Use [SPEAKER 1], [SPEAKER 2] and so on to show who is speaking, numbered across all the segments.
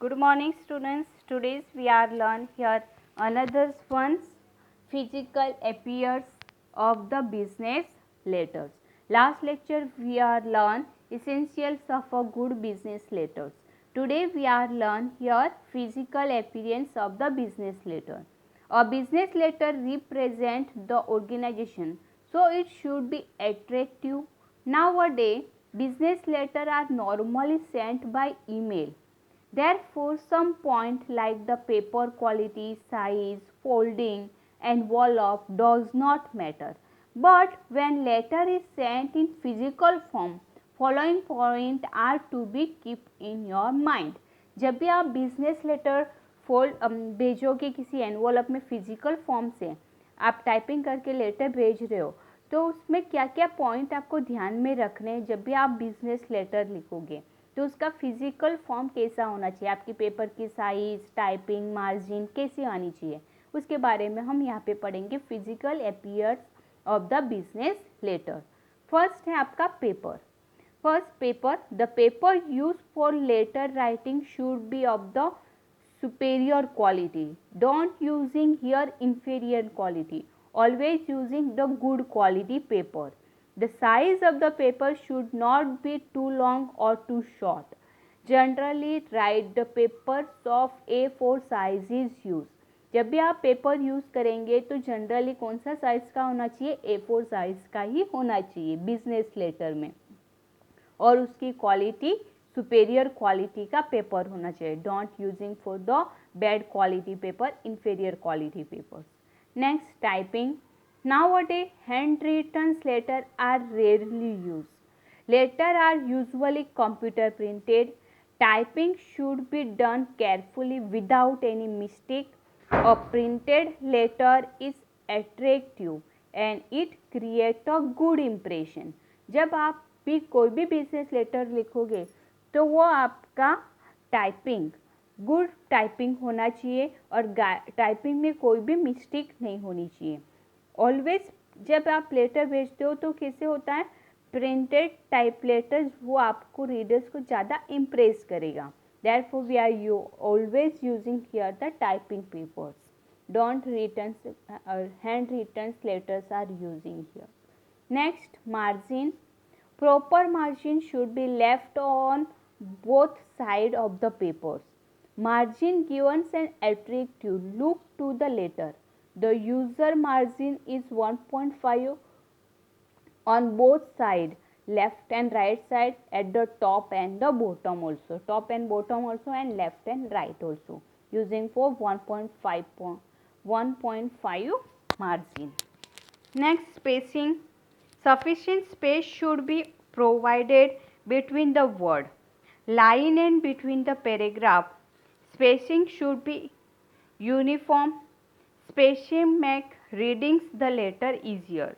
[SPEAKER 1] Good morning students. Today we are learn here another one's physical appearance of the business letters. Last lecture we are learn essentials of a good business letters. Today we are learn here physical appearance of the business letter. A business letter represent the organization, so it should be attractive. Nowadays business letters are normally sent by email. Therefore, some point like the paper quality, size, folding, envelope does not matter. But when letter is sent in physical form, following point are to be kept in your mind. जब भी आप business letter भेजोगे किसी envelope में physical form से, आप typing करके letter भेज रहे हो, तो उसमें क्या क्या पॉइंट आपको ध्यान में रखने हैं जब भी आप बिजनेस लेटर लिखोगे. तो उसका फिजिकल फॉर्म कैसा होना चाहिए, आपकी पेपर की साइज, टाइपिंग, मार्जिन कैसी आनी चाहिए, उसके बारे में हम यहाँ पे पढ़ेंगे. Physical appears of the business letter. First है आपका paper. First paper. The paper use for letter writing should be of the superior quality. Don't using here inferior quality. Always using the good quality paper. The size of the paper should not be too long or too short. Generally write the papers of A4 size is used. जब भी आप paper use करेंगे तो generally कौन सा size का होना चाहिए, A4 साइज़ का ही होना चाहिए बिजनेस लेटर में, और उसकी क्वालिटी सुपेरियर क्वालिटी का पेपर होना चाहिए. Don't using for the bad quality paper, inferior quality paper. Next, typing. Nowadays, handwritten letters are rarely used. Letters are usually computer printed. Typing should be done carefully without any mistake. A printed letter is attractive and it creates a good impression. जब आप भी कोई भी business letter लिखोगे तो वो आपका typing good typing होना चाहिए और टाइपिंग में कोई भी मिस्टेक नहीं होनी चाहिए. ऑलवेज जब आप लेटर भेजते हो तो कैसे होता है, प्रिंटेड टाइप लेटर्स वो आपको रीडर्स को ज़्यादा इम्प्रेस करेगा. Therefore we are always using here the typing papers. Don't return hand return letters are using here. Next, margin. Proper margin should be left on both sides of the papers. Margin gives an attractive look to the letter. The user margin is 1.5 on both sides, left and right side, at the top and the bottom also. Top and bottom also, and left and right also. Using for 1.5 margin. Next, spacing. Sufficient space should be provided between the word, line and between the paragraph. Spacing should be uniform. Spacing make reading the letter easier.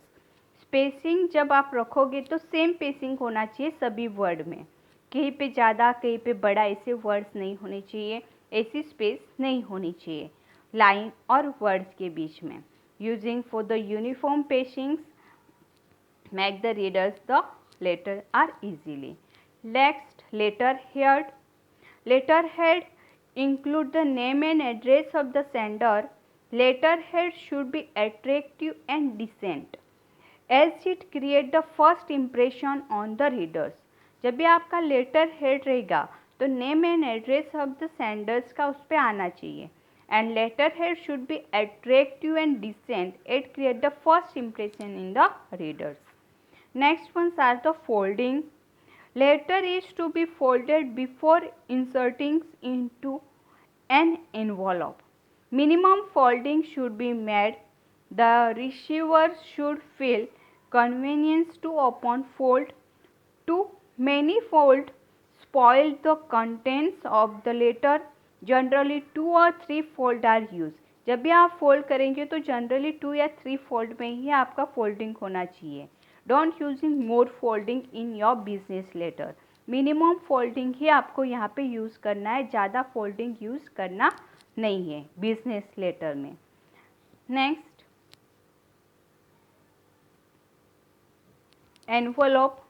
[SPEAKER 1] Spacing जब आप रखोगे तो same spacing होना चाहिए सभी word में. कहीं पे ज़्यादा कहीं पे बड़ा ऐसे वर्ड्स नहीं होने चाहिए, ऐसी स्पेस नहीं होनी चाहिए लाइन और वर्ड्स के बीच में. Using for the uniform spacings make the readers the letter are easily. Next, letterhead. Letterhead include the name and address of the sender. Letterhead should be attractive and decent as it create the first impression on the readers. जब भी आपका letter head रहेगा तो name and address of the Sanders का उस पर आना चाहिए. And letterhead should be attractive and decent. It create the first impression in the readers. Next ones are the folding. Letter is to be folded before inserting into an envelope. Minimum folding should be made. The receiver should feel convenience to open fold. Too many fold spoil the contents of the letter. Generally 2 or 3 fold are used. जब भी आप fold करेंगे तो generally 2 या 3 fold में ही आपका folding होना चाहिए. Don't using more folding in your business letter. Minimum folding ही आपको यहाँ पे यूज़ करना है, ज़्यादा फोल्डिंग यूज़ करना नहीं है बिजनेस लेटर में. Next, envelope.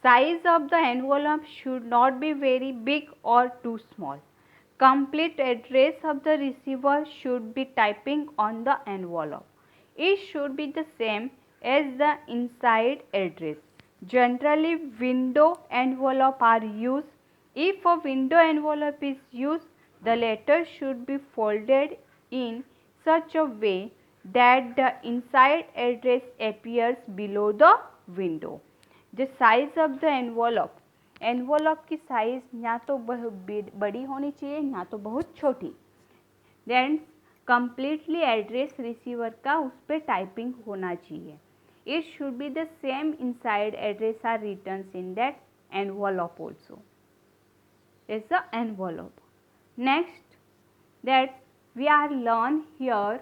[SPEAKER 1] Size of the envelope should not be very big or too small. Complete address of the receiver should be typing on the envelope. It should be the same as the inside address. Generally, window envelope are used. If a window envelope is used, the letter should be folded in such a way that the inside address appears below the window. The size of the envelope की size या तो बड़ी होनी चाहिए या तो बहुत छोटी. देन कम्प्लीटली एड्रेस रिसीवर का उस पर टाइपिंग होना चाहिए. It should be the same inside address are return in that envelope also. Is the envelope. Next, that we are learn here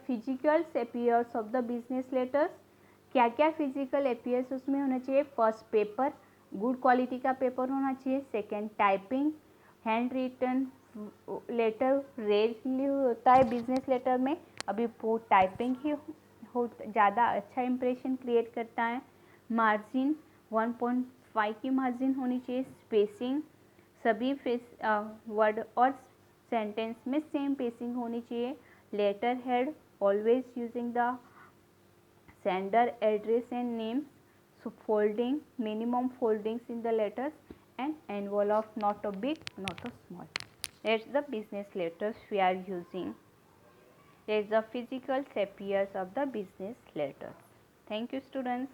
[SPEAKER 1] physical appearance of the business letters. क्या क्या physical appears उसमें होना चाहिए. First paper, good quality का paper होना चाहिए. Second typing, hand written letter rarely होता है बिजनेस लेटर में, अभी वो टाइपिंग ही हो ज़्यादा अच्छा इंप्रेशन क्रिएट करता है. मार्जिन 1.5 की मार्जिन होनी चाहिए. स्पेसिंग, सभी वर्ड और सेंटेंस में सेम पेसिंग होनी चाहिए. Letter head, always using the sender address and names. So folding, minimum foldings in the letters, and envelope not a big not a small. That's the business letters we are using. There is the physical appearance of the business letters. Thank you students.